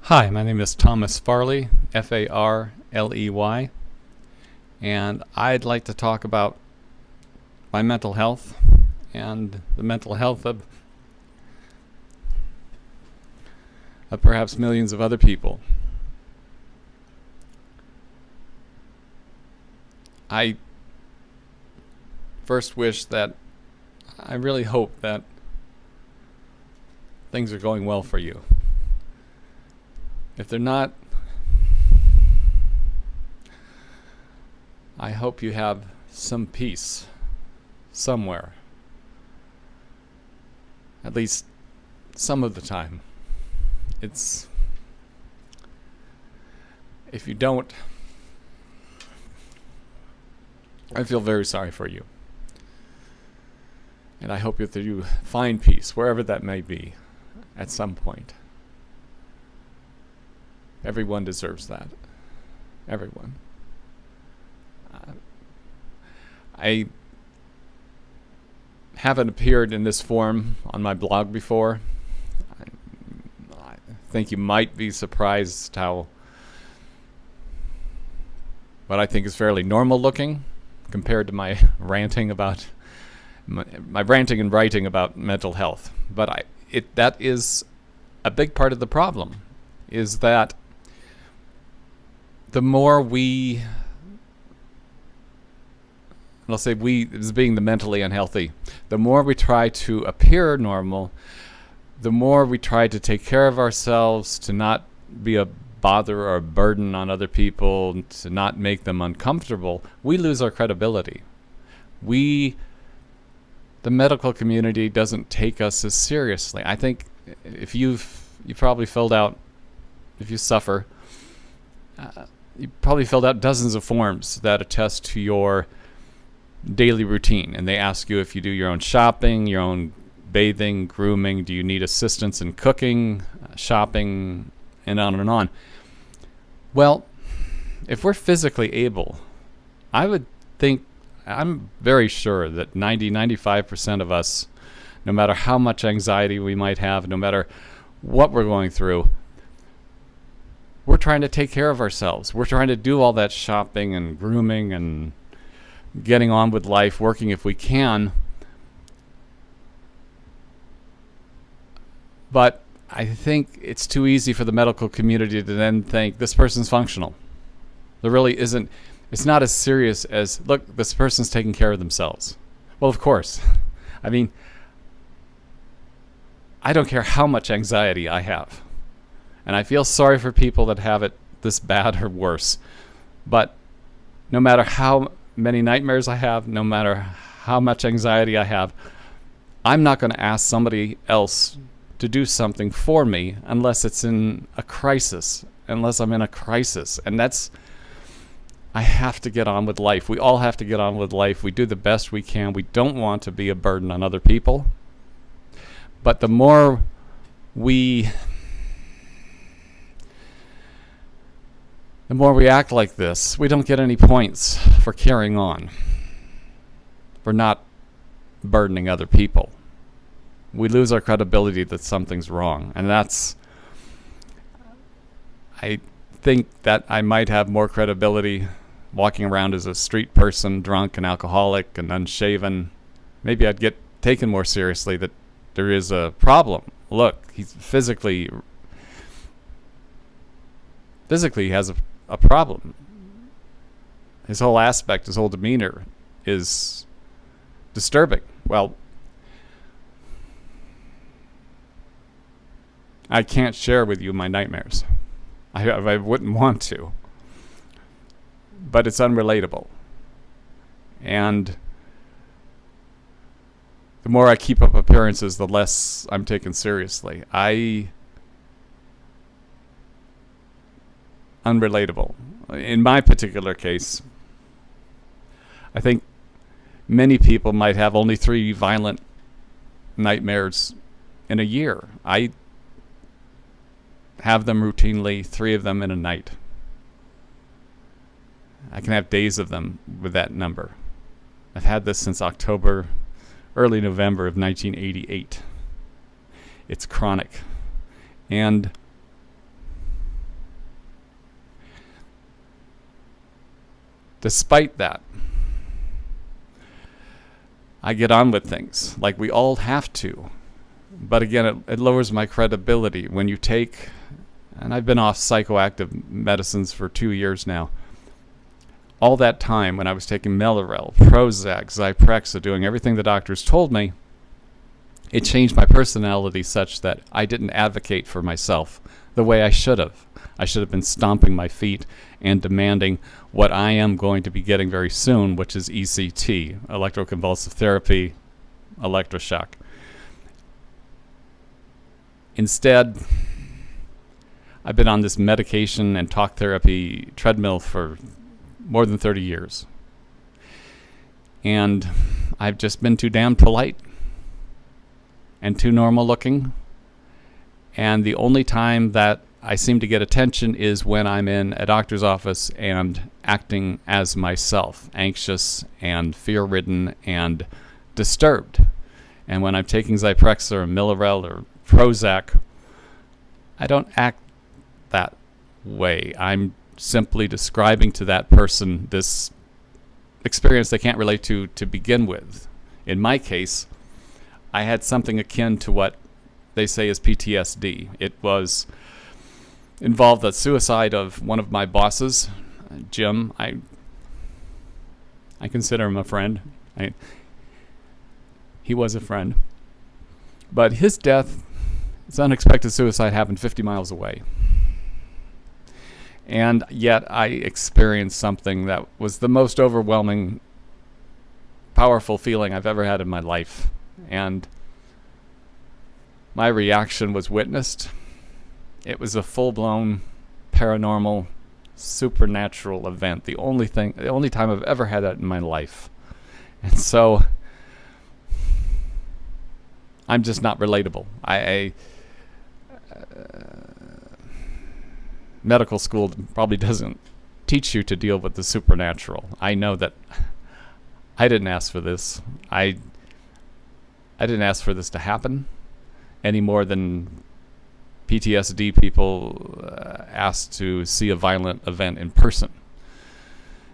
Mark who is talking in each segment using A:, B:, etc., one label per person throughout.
A: Hi, my name is Thomas Farley, Farley, and I'd like to talk about my mental health and the mental health of perhaps millions of other people. I first wish that I really hope that things are going well for you. If they're not, I hope you have some peace somewhere, at least some of the time. If you don't, I feel very sorry for you. And I hope that you find peace, wherever that may be, at some point. Everyone deserves that. Everyone. I haven't appeared in this form on my blog before. I think you might be surprised how what I think is fairly normal looking compared to my ranting about my ranting and writing about mental health. But that is a big part of the problem, is that the more I'll say we as being the mentally unhealthy, the more we try to appear normal, the more we try to take care of ourselves, to not be a bother or a burden on other people, to not make them uncomfortable, we lose our credibility. The medical community doesn't take us as seriously. I think if you probably filled out, if you suffer, you probably filled out dozens of forms that attest to your daily routine, and they ask you if you do your own shopping, your own bathing, grooming, do you need assistance in cooking, shopping, and on and on. Well, if we're physically able, I would think, I'm very sure that 95% of us, no matter how much anxiety we might have, no matter what we're going through, we're trying to take care of ourselves. We're trying to do all that shopping and grooming and getting on with life, working if we can. But I think it's too easy for the medical community to then think this person's functional. There really isn't. It's not as serious as, look, this person's taking care of themselves. Well, of course. I mean, I don't care how much anxiety I have. And I feel sorry for people that have it this bad or worse. But no matter how many nightmares I have, no matter how much anxiety I have, I'm not going to ask somebody else to do something for me unless it's in a crisis, unless I'm in a crisis. And I have to get on with life. We all have to get on with life. We do the best we can. We don't want to be a burden on other people. But the more we act like this, we don't get any points for carrying on, for not burdening other people. We lose our credibility that something's wrong. And I think that I might have more credibility walking around as a street person, drunk and alcoholic and unshaven. Maybe I'd get taken more seriously that there is a problem. Look, he's physically has a problem. His whole aspect, his whole demeanor is disturbing. Well, I can't share with you my nightmares. I wouldn't want to. But it's unrelatable. And the more I keep up appearances, the less I'm taken seriously. Unrelatable. In my particular case, I think many people might have only 3 violent nightmares in a year. I have them routinely, 3 of them in a night. I can have days of them with that number. I've had this since early November of 1988. It's chronic. And despite that, I get on with things like we all have to. But again, it lowers my credibility when you take, and I've been off psychoactive medicines for 2 years now. All that time when I was taking Mellarel, Prozac, Zyprexa, doing everything the doctors told me, it changed my personality such that I didn't advocate for myself the way I should have. I should have been stomping my feet and demanding what I am going to be getting very soon, which is ECT, electroconvulsive therapy, electroshock. Instead, I've been on this medication and talk therapy treadmill for more than 30 years. And I've just been too damn polite and too normal looking. And the only time that I seem to get attention is when I'm in a doctor's office and acting as myself, anxious and fear-ridden and disturbed. And when I'm taking Zyprexa or Mellarel or Prozac, I don't act that way. I'm simply describing to that person this experience they can't relate to begin with. In my case, I had something akin to what they say is PTSD. It was involved the suicide of one of my bosses, Jim. I consider him a friend. He was a friend. But his death, his unexpected suicide, happened 50 miles away. And yet I experienced something that was the most overwhelming, powerful feeling I've ever had in my life. And my reaction was witnessed. It was a full-blown paranormal, supernatural event. The only time I've ever had that in my life. And so I'm just not relatable. Medical school probably doesn't teach you to deal with the supernatural. I know that I didn't ask for this. I didn't ask for this to happen any more than PTSD people asked to see a violent event in person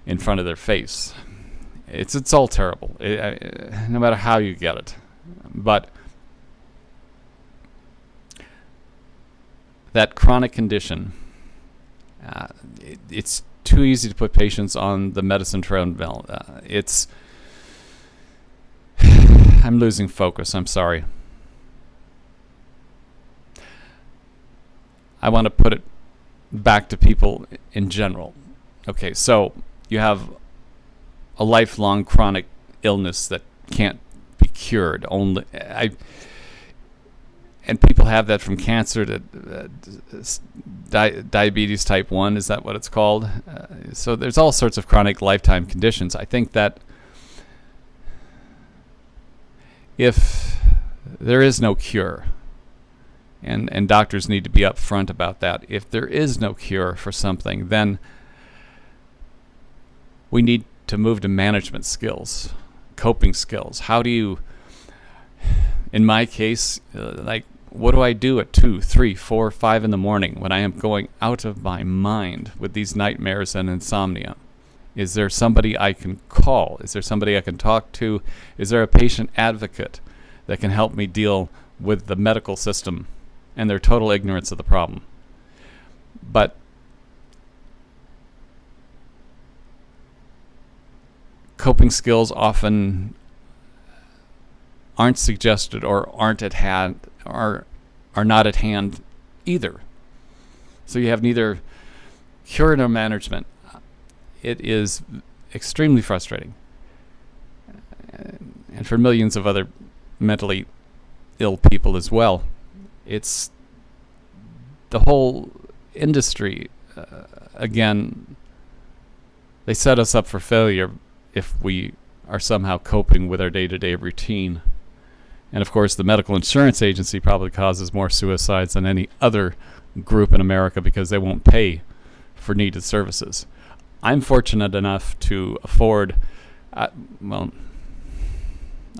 A: in front of their face. It's all terrible, no matter how you get it. But that chronic condition, it's too easy to put patients on the medicine treadmill. I'm losing focus. I'm sorry. I want to put it back to people in general. Okay, so you have a lifelong chronic illness that can't be cured. And people have that from cancer to diabetes type 1. Is that what it's called? So there's all sorts of chronic lifetime conditions. I think that if there is no cure, and doctors need to be upfront about that, if there is no cure for something, then we need to move to management skills, coping skills. How do you, in my case, what do I do at 2, 3, 4, 5 in the morning when I am going out of my mind with these nightmares and insomnia? Is there somebody I can call? Is there somebody I can talk to? Is there a patient advocate that can help me deal with the medical system and their total ignorance of the problem? But coping skills often aren't suggested or aren't at hand, are not at hand either. So you have neither cure nor management. It is extremely frustrating. And for millions of other mentally ill people as well. It's the whole industry, again, they set us up for failure if we are somehow coping with our day-to-day routine. And of course, the medical insurance agency probably causes more suicides than any other group in America because they won't pay for needed services. I'm fortunate enough to afford, I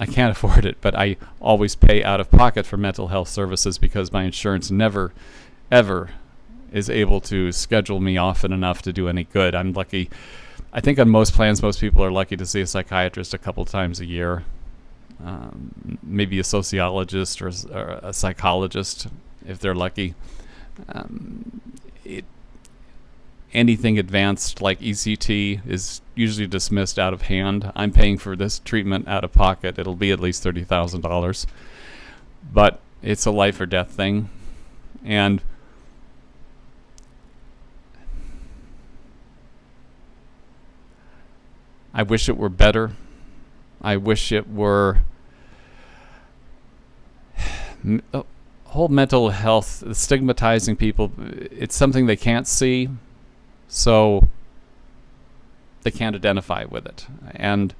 A: can't afford it, but I always pay out of pocket for mental health services because my insurance never, ever is able to schedule me often enough to do any good. I'm lucky I think on most plans, most people are lucky to see a psychiatrist a couple times a year. Maybe a sociologist or a psychologist if they're lucky. Anything advanced like ECT is usually dismissed out of hand. I'm paying for this treatment out of pocket. It'll be at least $30,000. But it's a life or death thing. And I wish it were better. I wish it were whole mental health, stigmatizing people. It's something they can't see, so they can't identify with it. And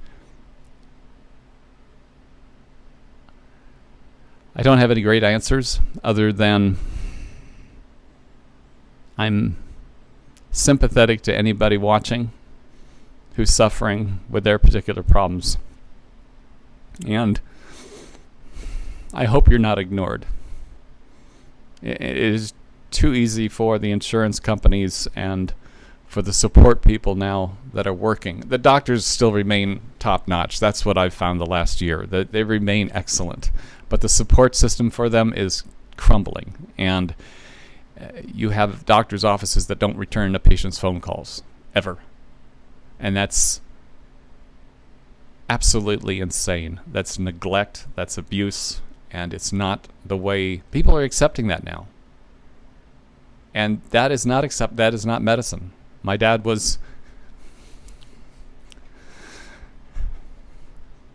A: I don't have any great answers other than I'm sympathetic to anybody watching who's suffering with their particular problems. And I hope you're not ignored. It is too easy for the insurance companies and for the support people now that are working. The doctors still remain top-notch. That's what I've found the last year. That they remain excellent. But the support system for them is crumbling. And you have doctors' offices that don't return a patient's phone calls, ever. And that's absolutely insane. That's neglect, that's abuse, and it's not the way people are accepting that now. And that is not medicine. My dad was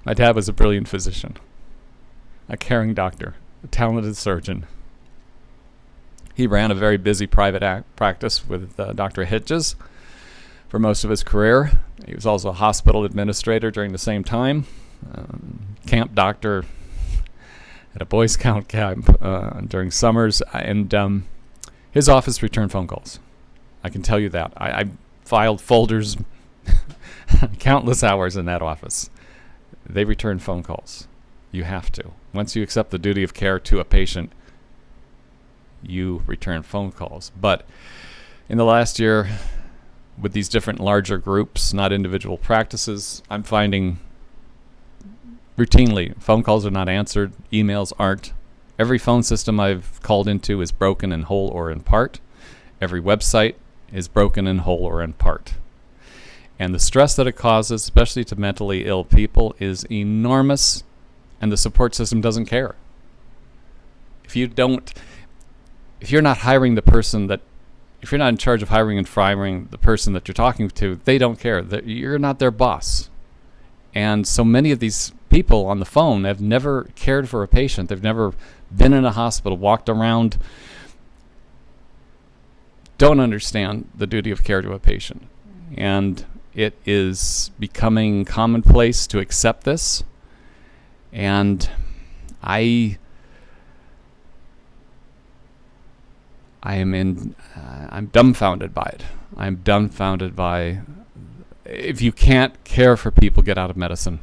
A: a brilliant physician, a caring doctor, a talented surgeon. He ran a very busy private practice with Dr. Hitches for most of his career. He was also a hospital administrator during the same time, camp doctor at a Boy Scout camp during summers, and his office returned phone calls. I can tell you that. I filed folders countless hours in that office. They return phone calls. You have to. Once you accept the duty of care to a patient, you return phone calls. But in the last year, with these different larger groups, not individual practices, I'm finding routinely phone calls are not answered, emails aren't. Every phone system I've called into is broken in whole or in part. Every website is broken in whole or in part. And the stress that it causes, especially to mentally ill people, is enormous, and the support system doesn't care. If you're not hiring the person that, if you're not in charge of hiring and firing the person that you're talking to, they don't care. You're not their boss. And so many of these people on the phone have never cared for a patient. They've never been in a hospital, walked around, don't understand the duty of care to a patient. And it is becoming commonplace to accept this. And I'm dumbfounded by it. I'm dumbfounded by, if you can't care for people, get out of medicine.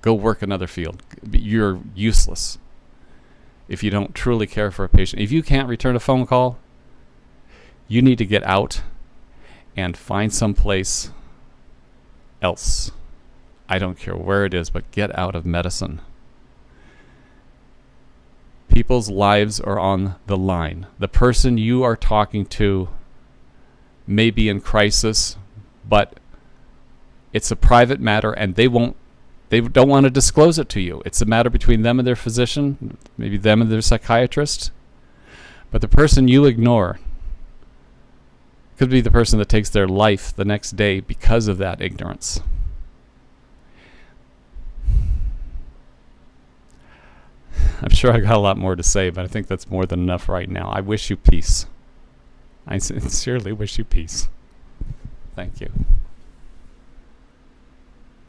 A: Go work another field. You're useless if you don't truly care for a patient. If you can't return a phone call, you need to get out and find someplace else. I don't care where it is, but get out of medicine. People's lives are on the line. The person you are talking to may be in crisis, but it's a private matter, and they don't want to disclose it to you. It's a matter between them and their physician, maybe them and their psychiatrist. But the person you ignore could be the person that takes their life the next day because of that ignorance. I'm sure I got a lot more to say, but I think that's more than enough right now. I wish you peace. I sincerely wish you peace. Thank you.